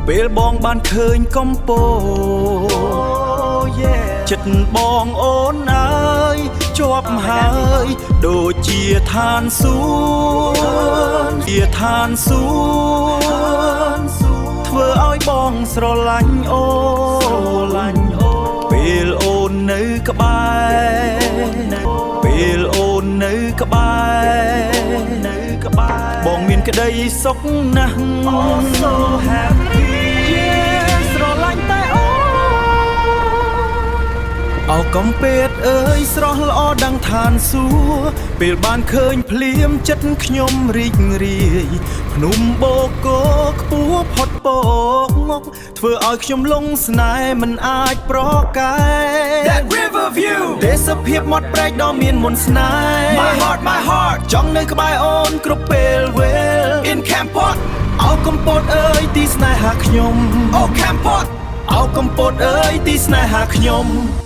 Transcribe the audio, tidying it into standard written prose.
ពេលបងបានឃើញកំពូចិត្តបងអូនអើយជាប់ហើយដូចជាឋានសួគ៌ជាឋានសួគ៌ធ្វើឲ្យបងស្រឡាញ់អូនពេលអូននៅក្បែរពេលអូននៅក្បែរបងមានក្តីសុខណាស់ so happy ស្រឡាញ់តែអូនអោកំពេតអើយស្រស់ល្អดังឋានសួគ៌ពេលបានឃើញភ្លាមចិត្តខ្ញុំរីករាយភ្នំបូកគោខ្ពស់ផុតពកមុខធ្វើឲ្យខ្ញុំលងស្នេហ៍មិនអាចប្រកែ That river view ទេសភាពមាត់ព្រែកដ៏មានមន្តស្នេហ៍ my heart ចង់នៅក្បែរអូនគ្រប់ពេលវេល In Kampot អោកំពតអើយទីស្នេហាខ្ញុំ Oh Kampot អោកំពតអើយទីស្នេហាខ្ញុំ